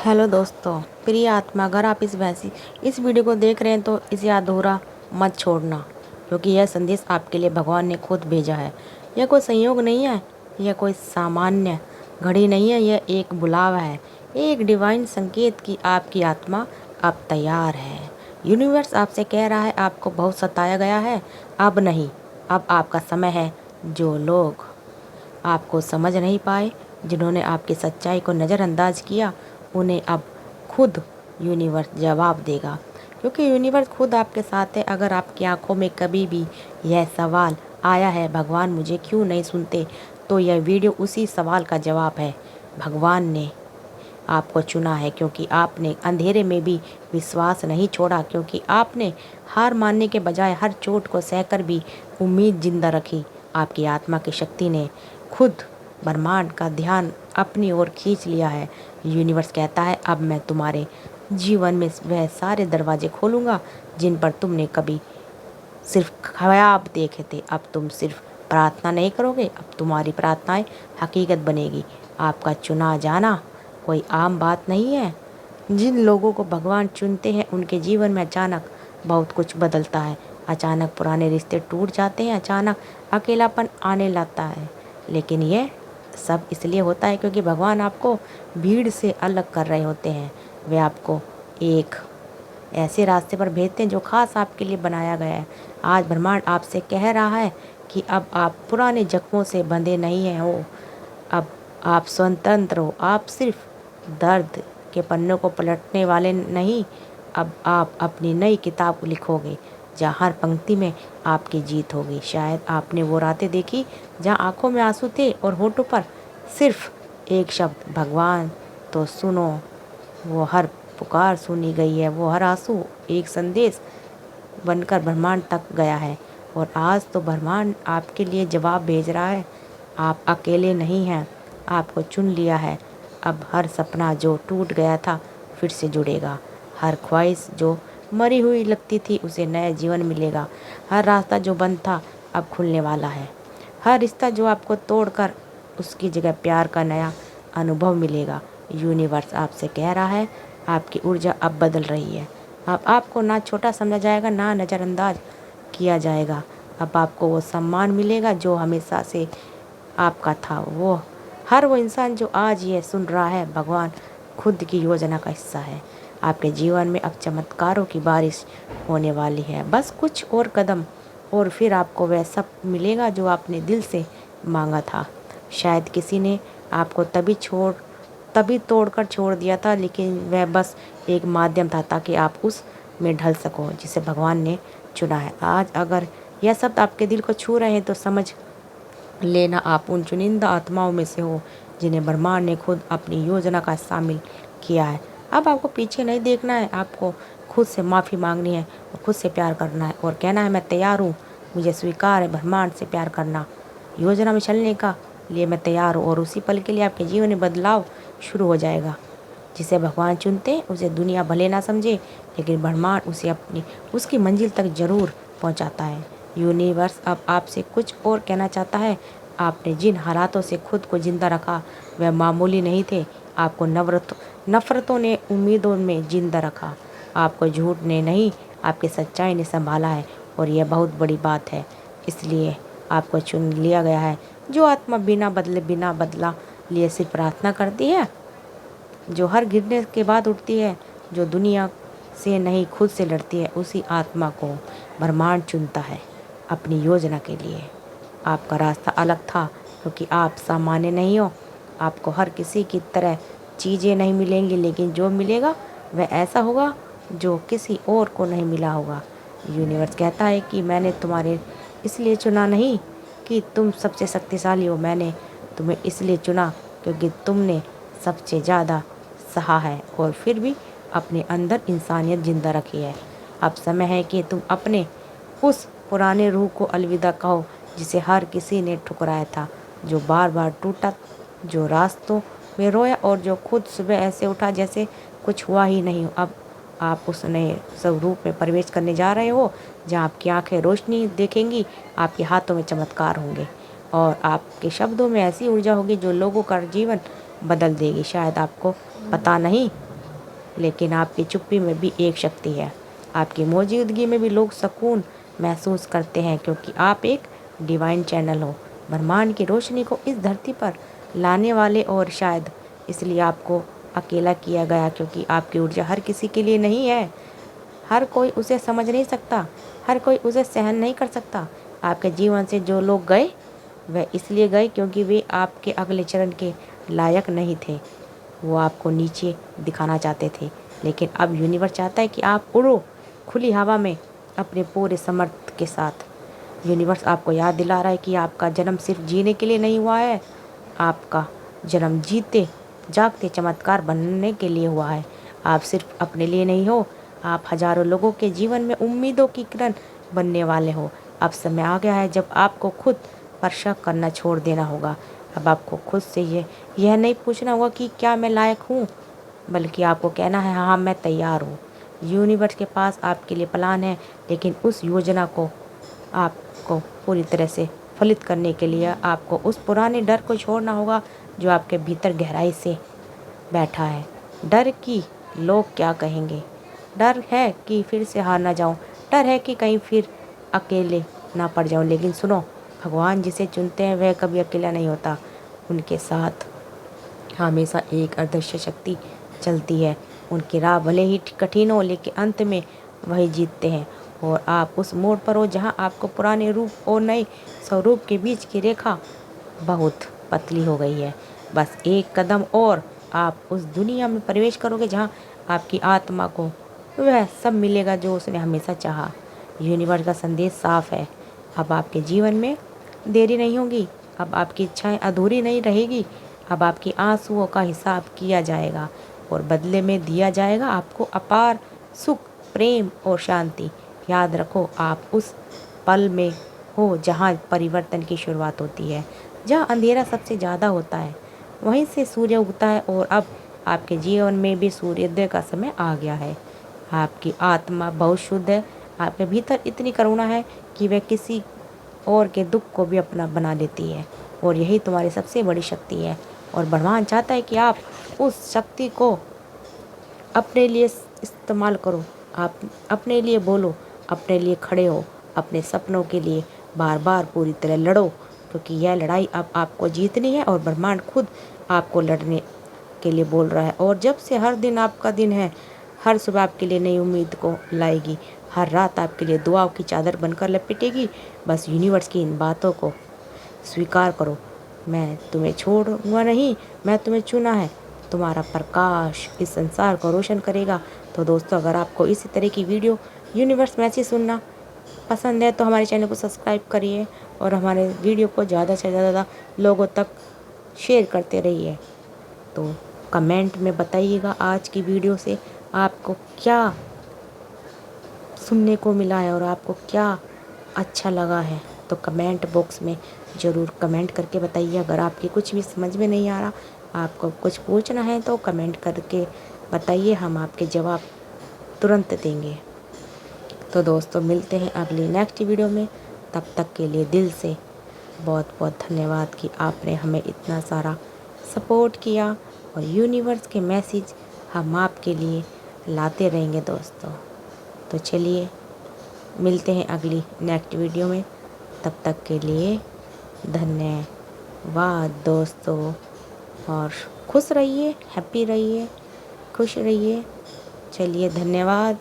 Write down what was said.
Hello दोस्तों, प्रिय आत्मा, अगर आप इस वीडियो को देख रहे हैं तो इसे अधूरा मत छोड़ना, क्योंकि यह संदेश आपके लिए भगवान ने खुद भेजा है। यह कोई संयोग नहीं है, यह कोई सामान्य घड़ी नहीं है, यह एक बुलावा है, एक डिवाइन संकेत कि आपकी आत्मा अब तैयार है। यूनिवर्स आपसे कह रहा है, आपको बहुत सताया गया है, अब नहीं, अब आपका समय है। जो लोग आपको समझ नहीं पाए, जिन्होंने आपकी सच्चाई को नज़रअंदाज किया, उन्हें अब खुद यूनिवर्स जवाब देगा, क्योंकि यूनिवर्स खुद आपके साथ है। अगर आपकी आंखों में कभी भी यह सवाल आया है, भगवान मुझे क्यों नहीं सुनते, तो यह वीडियो उसी सवाल का जवाब है। भगवान ने आपको चुना है क्योंकि आपने अंधेरे में भी विश्वास नहीं छोड़ा, क्योंकि आपने हार मानने के बजाय हर चोट को सहकर भी उम्मीद जिंदा रखी। आपकी आत्मा की शक्ति ने खुद ब्रह्मांड का ध्यान अपनी ओर खींच लिया है। यूनिवर्स कहता है, अब मैं तुम्हारे जीवन में वह सारे दरवाजे खोलूँगा जिन पर तुमने कभी सिर्फ ख्वाब देखे थे। अब तुम सिर्फ प्रार्थना नहीं करोगे, अब तुम्हारी प्रार्थनाएं हकीकत बनेगी। आपका चुना जाना कोई आम बात नहीं है। जिन लोगों को भगवान चुनते हैं, उनके जीवन में अचानक बहुत कुछ बदलता है। अचानक पुराने रिश्ते टूट जाते हैं, अचानक अकेलापन आने लगता है। लेकिन यह सब इसलिए होता है क्योंकि भगवान आपको भीड़ से अलग कर रहे होते हैं। वे आपको एक ऐसे रास्ते पर भेजते हैं जो खास आपके लिए बनाया गया है। आज ब्रह्मांड आपसे कह रहा है कि अब आप पुराने जख्मों से बंधे नहीं हैं हो, अब आप स्वतंत्र हो। आप सिर्फ दर्द के पन्नों को पलटने वाले नहीं, अब आप अपनी नई किताब लिखोगे जहाँ हर पंक्ति में आपकी जीत होगी। शायद आपने वो रातें देखी जहाँ आंखों में आंसू थे और होठों पर सिर्फ एक शब्द, भगवान। तो सुनो, वो हर पुकार सुनी गई है, वो हर आंसू एक संदेश बनकर ब्रह्मांड तक गया है। और आज तो ब्रह्मांड आपके लिए जवाब भेज रहा है। आप अकेले नहीं हैं, आपको चुन लिया है। अब हर सपना जो टूट गया था फिर से जुड़ेगा, हर ख्वाहिश जो मरी हुई लगती थी उसे नया जीवन मिलेगा, हर रास्ता जो बंद था अब खुलने वाला है, हर रिश्ता जो आपको तोड़कर उसकी जगह प्यार का नया अनुभव मिलेगा। यूनिवर्स आपसे कह रहा है, आपकी ऊर्जा अब बदल रही है। अब आपको ना छोटा समझा जाएगा, ना नज़रअंदाज किया जाएगा। अब आपको वो सम्मान मिलेगा जो हमेशा से आपका था। वो इंसान जो आज ये सुन रहा है, भगवान खुद की योजना का हिस्सा है। आपके जीवन में अब चमत्कारों की बारिश होने वाली है। बस कुछ और कदम और फिर आपको वह सब मिलेगा जो आपने दिल से मांगा था। शायद किसी ने आपको तभी तोड़कर छोड़ दिया था, लेकिन वह बस एक माध्यम था ताकि आप उस में ढल सको जिसे भगवान ने चुना है। आज अगर यह शब्द आपके दिल को छू रहे हैं तो समझ लेना, आप उन चुनिंदा आत्माओं में से हो जिन्हें ब्रह्मांड ने खुद अपनी योजना का शामिल किया है। अब आपको पीछे नहीं देखना है, आपको खुद से माफ़ी मांगनी है और खुद से प्यार करना है और कहना है, मैं तैयार हूँ, मुझे स्वीकार है ब्रह्मांड से प्यार करना, योजना में चलने का लिए मैं तैयार हूँ। और उसी पल के लिए आपके जीवन में बदलाव शुरू हो जाएगा। जिसे भगवान चुनते हैं उसे दुनिया भले ना समझे, लेकिन ब्रह्मांड उसे उसकी मंजिल तक जरूर पहुंचाता है। यूनिवर्स अब आपसे कुछ और कहना चाहता है। आपने जिन हालातों से खुद को जिंदा रखा वह मामूली नहीं थे। आपको नफरतों ने उम्मीदों में जिंदा रखा, आपको झूठ ने नहीं, आपकी सच्चाई ने संभाला है। और यह बहुत बड़ी बात है, इसलिए आपको चुन लिया गया है। जो आत्मा बिना बदला लिए सिर्फ प्रार्थना करती है, जो हर गिरने के बाद उठती है, जो दुनिया से नहीं खुद से लड़ती है, उसी आत्मा को ब्रह्मांड चुनता है अपनी योजना के लिए। आपका रास्ता अलग था क्योंकि आप सामान्य नहीं हो। आपको हर किसी की तरह चीज़ें नहीं मिलेंगी, लेकिन जो मिलेगा वह ऐसा होगा जो किसी और को नहीं मिला होगा। यूनिवर्स कहता है कि मैंने तुम्हारे इसलिए चुना नहीं कि तुम सबसे शक्तिशाली हो, मैंने तुम्हें इसलिए चुना क्योंकि तुमने सबसे ज़्यादा सहा है और फिर भी अपने अंदर इंसानियत जिंदा रखी है। अब समय है कि तुम अपने उस पुराने रूह को अलविदा कहो जिसे हर किसी ने ठुकराया था, जो बार बार टूटा, जो रास्तों में रोया और जो खुद सुबह ऐसे उठा जैसे कुछ हुआ ही नहीं। अब आप उस नए स्वरूप में प्रवेश करने जा रहे हो जहाँ आपकी आंखें रोशनी देखेंगी, आपके हाथों में चमत्कार होंगे और आपके शब्दों में ऐसी ऊर्जा होगी जो लोगों का जीवन बदल देगी। शायद आपको पता नहीं, लेकिन आपकी चुप्पी में भी एक शक्ति है। आपकी मौजूदगी में भी लोग सुकून महसूस करते हैं, क्योंकि आप एक डिवाइन चैनल हो, ब्रह्मांड की रोशनी को इस धरती पर लाने वाले। और शायद इसलिए आपको अकेला किया गया, क्योंकि आपकी ऊर्जा हर किसी के लिए नहीं है। हर कोई उसे समझ नहीं सकता, हर कोई उसे सहन नहीं कर सकता। आपके जीवन से जो लोग गए वह इसलिए गए क्योंकि वे आपके अगले चरण के लायक नहीं थे। वो आपको नीचे दिखाना चाहते थे, लेकिन अब यूनिवर्स चाहता है कि आप उड़ो खुली हवा में अपने पूरे समर्थ के साथ। यूनिवर्स आपको याद दिला रहा है कि आपका जन्म सिर्फ जीने के लिए नहीं हुआ है, आपका जन्म जीते जागते चमत्कार बनने के लिए हुआ है। आप सिर्फ अपने लिए नहीं हो, आप हजारों लोगों के जीवन में उम्मीदों की किरण बनने वाले हो। अब समय आ गया है जब आपको खुद पर शक करना छोड़ देना होगा। अब आपको खुद से यह नहीं पूछना होगा कि क्या मैं लायक हूँ, बल्कि आपको कहना है हाँ मैं तैयार हूँ। यूनिवर्स के पास आपके लिए प्लान है, लेकिन उस योजना को आपको पूरी तरह से फलित करने के लिए आपको उस पुराने डर को छोड़ना होगा जो आपके भीतर गहराई से बैठा है। डर कि लोग क्या कहेंगे, डर है कि फिर से हार ना जाऊं, डर है कि कहीं फिर अकेले ना पड़ जाऊं। लेकिन सुनो, भगवान जिसे चुनते हैं वह कभी अकेला नहीं होता, उनके साथ हमेशा एक अदृश्य शक्ति चलती है। उनकी राह भले ही कठिन हो, लेकिन अंत में वही जीतते हैं। और आप उस मोड़ पर हो जहां आपको पुराने रूप और नए स्वरूप के बीच की रेखा बहुत पतली हो गई है। बस एक कदम और आप उस दुनिया में प्रवेश करोगे जहां आपकी आत्मा को वह सब मिलेगा जो उसने हमेशा चाहा। यूनिवर्स का संदेश साफ है, अब आपके जीवन में देरी नहीं होगी, अब आपकी इच्छाएं अधूरी नहीं रहेगी, अब आपके आंसुओं का हिसाब किया जाएगा और बदले में दिया जाएगा आपको अपार सुख, प्रेम और शांति। याद रखो, आप उस पल में हो जहाँ परिवर्तन की शुरुआत होती है, जहाँ अंधेरा सबसे ज़्यादा होता है वहीं से सूर्य उगता है। और अब आपके जीवन में भी सूर्योदय का समय आ गया है। आपकी आत्मा बहुत शुद्ध है, आपके भीतर इतनी करुणा है कि वह किसी और के दुख को भी अपना बना लेती है। और यही तुम्हारी सबसे बड़ी शक्ति है। और भगवान चाहता है कि आप उस शक्ति को अपने लिए इस्तेमाल करो। आप अपने लिए बोलो, अपने लिए खड़े हो, अपने सपनों के लिए बार बार पूरी तरह लड़ो, क्योंकि यह लड़ाई अब आपको जीतनी है और ब्रह्मांड खुद आपको लड़ने के लिए बोल रहा है। और जब से हर दिन आपका दिन है, हर सुबह आपके लिए नई उम्मीद को लाएगी, हर रात आपके लिए दुआओं की चादर बनकर लपेटेगी। बस यूनिवर्स की इन बातों को स्वीकार करो, मैं तुम्हें छोड़ूंगा नहीं, मैं तुम्हें चुना है। तुम्हारा प्रकाश इस संसार को रोशन करेगा। तो दोस्तों, अगर आपको इसी तरह की वीडियो यूनिवर्स मैसेज सुनना पसंद है तो हमारे चैनल को सब्सक्राइब करिए और हमारे वीडियो को ज़्यादा से ज़्यादा लोगों तक शेयर करते रहिए। तो कमेंट में बताइएगा आज की वीडियो से आपको क्या सुनने को मिला है और आपको क्या अच्छा लगा है। तो कमेंट बॉक्स में ज़रूर कमेंट करके बताइए। अगर आपके कुछ भी समझ में नहीं आ रहा, आपको कुछ पूछना है तो कमेंट करके बताइए, हम आपके जवाब तुरंत देंगे। तो दोस्तों, मिलते हैं अगली नेक्स्ट वीडियो में। तब तक के लिए दिल से बहुत बहुत धन्यवाद कि आपने हमें इतना सारा सपोर्ट किया। और यूनिवर्स के मैसेज हम आपके लिए लाते रहेंगे दोस्तों। तो चलिए मिलते हैं अगली नेक्स्ट वीडियो में। तब तक के लिए धन्यवाद दोस्तों। और खुश रहिए, हैप्पी रहिए, खुश रहिए। चलिए, धन्यवाद।